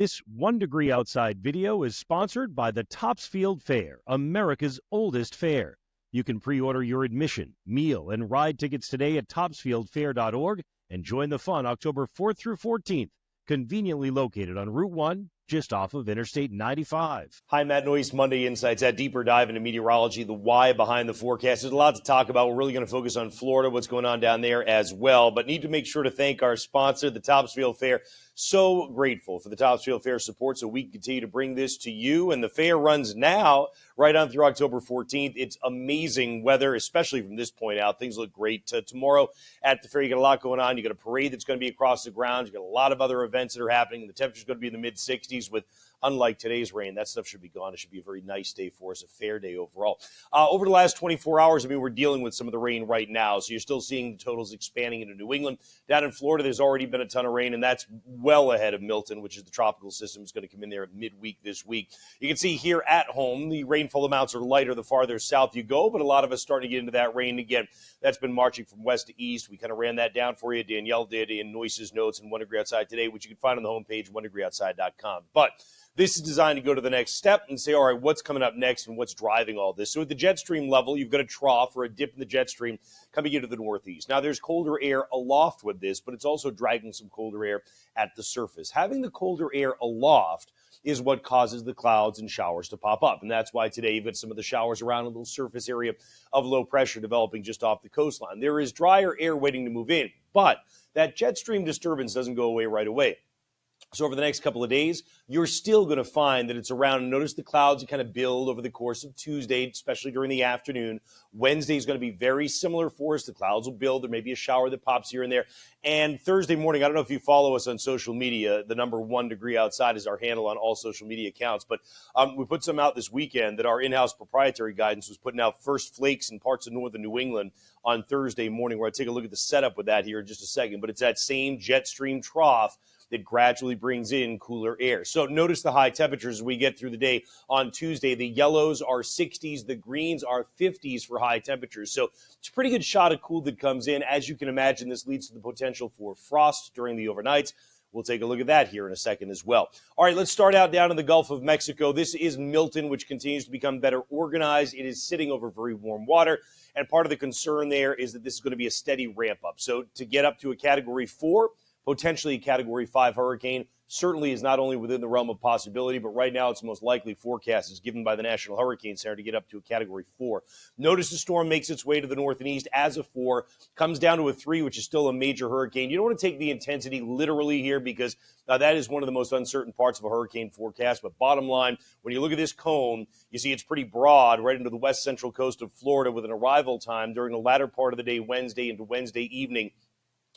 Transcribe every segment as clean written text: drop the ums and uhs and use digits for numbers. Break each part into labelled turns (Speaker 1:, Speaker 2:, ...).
Speaker 1: This 1 Degree Outside video is sponsored by the Topsfield Fair, America's oldest fair. You can pre-order your admission, meal, and ride tickets today at topsfieldfair.org and join the fun October 4th through 14th, conveniently located on Route 1, just off of Interstate 95.
Speaker 2: Hi, Matt Noyes, Monday Insights. That deeper dive into meteorology, the why behind the forecast. There's a lot to talk about. We're really going to focus on Florida, what's going on down there as well. But need to make sure to thank our sponsor, the Topsfield Fair. So grateful for the Topsfield Fair support so we can continue to bring this to you. And the fair runs now right on through October 14th. It's amazing weather, especially from this point out. Things look great. Tomorrow at the fair, you got a lot going on. You got a parade that's going to be across the grounds. You got a lot of other events that are happening. The temperature's going to be in the mid-60s with, unlike today's rain, that stuff should be gone. It should be a very nice day for us, a fair day overall. Over the last 24 hours, we're dealing with some of the rain right now. So you're still seeing the totals expanding into New England. Down in Florida, there's already been a ton of rain, and that's well ahead of Milton, which is the tropical system. Is going to come in there at midweek this week. You can see here at home, the rainfall amounts are lighter the farther south you go, but a lot of us starting to get into that rain again. That's been marching from west to east. We kind of ran that down for you. Danielle did in Noyes' notes and 1 Degree Outside today, which you can find on the homepage, 1degreeoutside.com. But this is designed to go to the next step and say, all right, what's coming up next and what's driving all this? So at the jet stream level, you've got a trough or a dip in the jet stream coming into the northeast. Now, there's colder air aloft with this, but it's also dragging some colder air at the surface. Having the colder air aloft is what causes the clouds and showers to pop up. And that's why today you've got some of the showers around a little surface area of low pressure developing just off the coastline. There is drier air waiting to move in, but that jet stream disturbance doesn't go away right away. So over the next couple of days, you're still going to find that it's around. Notice the clouds kind of build over the course of Tuesday, especially during the afternoon. Wednesday is going to be very similar for us. The clouds will build. There may be a shower that pops here and there. And Thursday morning, I don't know if you follow us on social media. The number 1 Degree Outside is our handle on all social media accounts. But we put some out this weekend that our in-house proprietary guidance was putting out first flakes in parts of northern New England on Thursday morning. We're going to take a look at the setup with that here in just a second. But it's that same jet stream trough that gradually brings in cooler air. So notice the high temperatures as we get through the day on Tuesday. The yellows are 60s. The greens are 50s for high temperatures. So it's a pretty good shot of cool that comes in. As you can imagine, this leads to the potential for frost during the overnights. We'll take a look at that here in a second as well. All right, let's start out down in the Gulf of Mexico. This is Milton, which continues to become better organized. It is sitting over very warm water. And part of the concern there is that this is going to be a steady ramp up. So to get up to a Category 4, potentially a Category 5 hurricane, certainly is not only within the realm of possibility, but right now it's most likely forecast is given by the National Hurricane Center to get up to a Category 4. Notice the storm makes its way to the north and east as a 4, comes down to a 3, which is still a major hurricane. You don't want to take the intensity literally here because that is one of the most uncertain parts of a hurricane forecast. But bottom line, when you look at this cone, you see it's pretty broad right into the west central coast of Florida with an arrival time during the latter part of the day, Wednesday into Wednesday evening,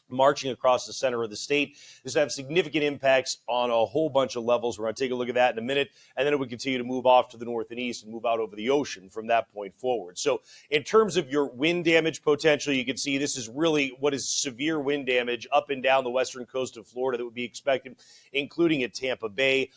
Speaker 2: marching across the center of the state. This will have significant impacts on a whole bunch of levels. We're going to take a look at that in a minute, and then it would continue to move off to the north and east and move out over the ocean from that point forward. So in terms of your wind damage potential, you can see this is really what is severe wind damage up and down the western coast of Florida that would be expected, including at Tampa Bay.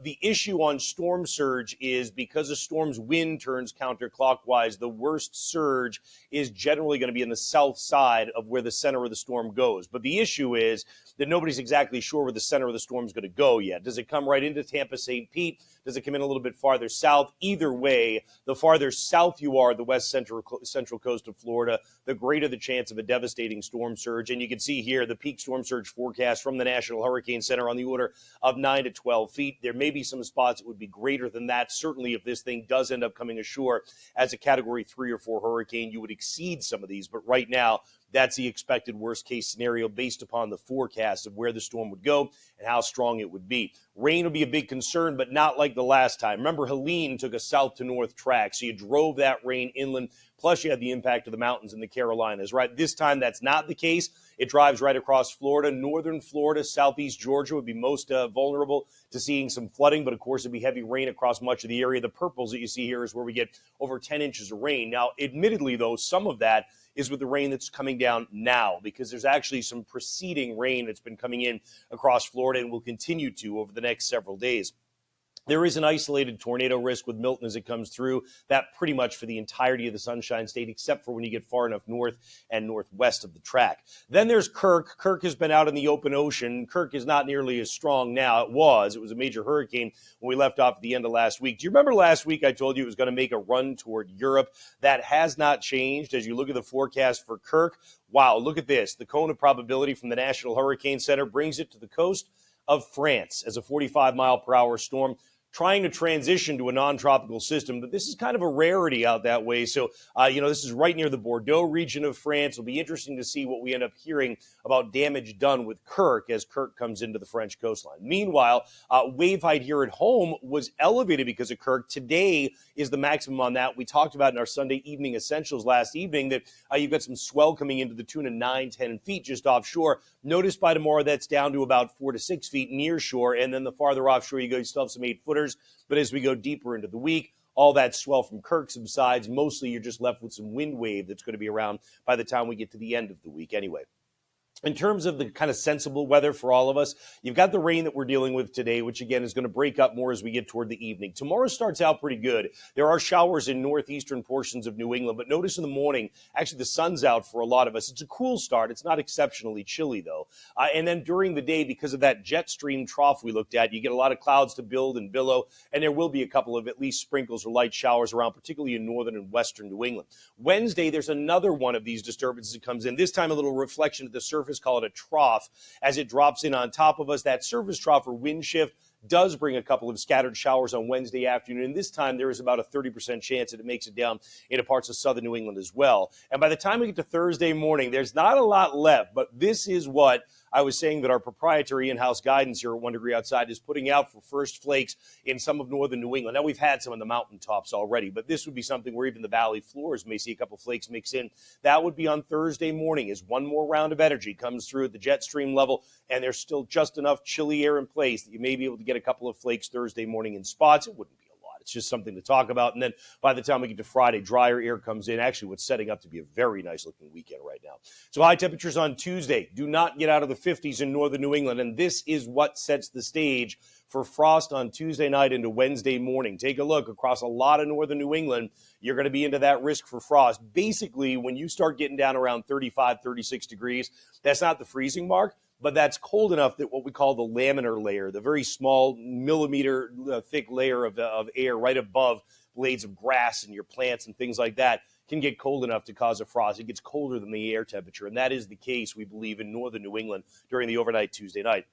Speaker 2: The issue on storm surge is because a storm's wind turns counterclockwise, the worst surge is generally going to be in the south side of where the center of the storm goes. But the issue is that nobody's exactly sure where the center of the storm is going to go yet. Does it come right into Tampa, St. Pete? Does it come in a little bit farther south? Either way, the farther south you are, the west central coast of Florida, the greater the chance of a devastating storm surge. And you can see here the peak storm surge forecast from the National Hurricane Center on the order of 9 to 12 feet. There may be some spots that would be greater than that. Certainly, if this thing does end up coming ashore as a Category 3 or 4 hurricane, you would exceed some of these. But right now, that's the expected worst-case scenario based upon the forecast of where the storm would go and how strong it would be. Rain will be a big concern, but not like the last time. Remember, Helene took a south-to-north track, so you drove that rain inland, plus you had the impact of the mountains in the Carolinas, right? This time, that's not the case. It drives right across Florida. Northern Florida, southeast Georgia would be most vulnerable to seeing some flooding, but of course, it'd be heavy rain across much of the area. The purples that you see here is where we get over 10 inches of rain. Now, admittedly, though, some of that is with the rain that's coming down now because there's actually some preceding rain that's been coming in across Florida and will continue to over the next several days. There is an isolated tornado risk with Milton as it comes through. That pretty much for the entirety of the Sunshine State, except for when you get far enough north and northwest of the track. Then there's Kirk. Kirk has been out in the open ocean. Kirk is not nearly as strong now. It was a major hurricane when we left off at the end of last week. Do you remember last week I told you it was going to make a run toward Europe? That has not changed. As you look at the forecast for Kirk, wow, look at this. The cone of probability from the National Hurricane Center brings it to the coast of France as a 45-mile-per-hour storm, trying to transition to a non-tropical system, but this is kind of a rarity out that way. So, this is right near the Bordeaux region of France. It'll be interesting to see what we end up hearing about damage done with Kirk as Kirk comes into the French coastline. Meanwhile, wave height here at home was elevated because of Kirk. Today is the maximum on that. We talked about in our Sunday evening essentials last evening that you've got some swell coming into the tune of 9-10 feet just offshore. Notice by tomorrow that's down to about 4 to 6 feet near shore, and then the farther offshore you go, you still have some 8-footers. But as we go deeper into the week, all that swell from Kirk subsides. Mostly you're just left with some wind wave that's going to be around by the time we get to the end of the week anyway. In terms of the kind of sensible weather for all of us, you've got the rain that we're dealing with today, which again is going to break up more as we get toward the evening. Tomorrow starts out pretty good. There are showers in northeastern portions of New England, but notice in the morning, actually the sun's out for a lot of us. It's a cool start. It's not exceptionally chilly though. And then during the day, because of that jet stream trough we looked at, you get a lot of clouds to build and billow, and there will be a couple of at least sprinkles or light showers around, particularly in northern and western New England. Wednesday, there's another one of these disturbances that comes in, this time a little reflection at the surface, call it a trough, as it drops in on top of us. That surface trough or wind shift does bring a couple of scattered showers on Wednesday afternoon. And this time there is about a 30% chance that it makes it down into parts of southern New England as well. And by the time we get to Thursday morning, there's not a lot left, but this is what I was saying that our proprietary in-house guidance here at 1 Degree Outside is putting out for first flakes in some of northern New England. Now, we've had some on the mountaintops already, but this would be something where even the valley floors may see a couple flakes mix in. That would be on Thursday morning as one more round of energy comes through at the jet stream level, and there's still just enough chilly air in place that you may be able to get a couple of flakes Thursday morning in spots. It wouldn't be a lot. It's just something to talk about. And then by the time we get to Friday, drier air comes in. Actually, what's setting up to be a very nice looking weekend right now. So high temperatures on Tuesday. Do not get out of the 50s in northern New England. And this is what sets the stage for frost on Tuesday night into Wednesday morning. Take a look across a lot of northern New England. You're going to be into that risk for frost. Basically, when you start getting down around 35, 36 degrees, that's not the freezing mark, but that's cold enough that what we call the laminar layer, the very small millimeter thick layer of air right above blades of grass and your plants and things like that, can get cold enough to cause a frost. It gets colder than the air temperature, and that is the case, we believe, in northern New England during the overnight Tuesday night.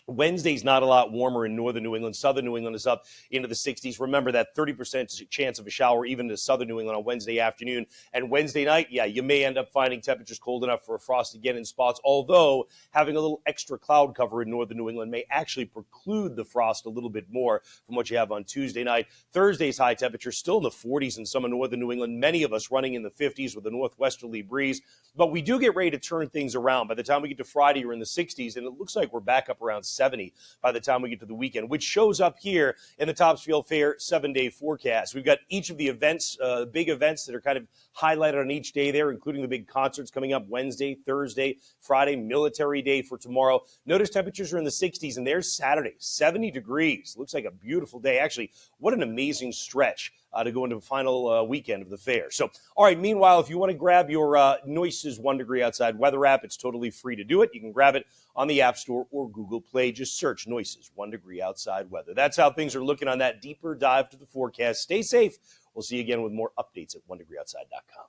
Speaker 2: Wednesday's not a lot warmer in northern New England. Southern New England is up into the 60s. Remember that 30% chance of a shower even to southern New England on Wednesday afternoon. And Wednesday night, you may end up finding temperatures cold enough for a frost again in spots, although having a little extra cloud cover in northern New England may actually preclude the frost a little bit more from what you have on Tuesday night. Thursday's high temperature still in the 40s in some of northern New England, many of us running in the 50s with a northwesterly breeze. But we do get ready to turn things around. By the time we get to Friday, we're in the 60s, and it looks like we're back up around 70 by the time we get to the weekend, which shows up here in the Topsfield Fair 7-day forecast. We've got each of the events, big events that are kind of highlighted on each day there, including the big concerts coming up Wednesday, Thursday, Friday, Military Day for tomorrow. Notice temperatures are in the 60s, and there's Saturday, 70 degrees. Looks like a beautiful day. Actually, what an amazing stretch to go into the final weekend of the fair. So, all right, meanwhile, if you want to grab your Noyes 1 Degree Outside weather app, it's totally free to do it. You can grab it on the App Store or Google Play. Just search Noyes 1 Degree Outside weather. That's how things are looking on that deeper dive to the forecast. Stay safe. We'll see you again with more updates at 1degreeoutside.com.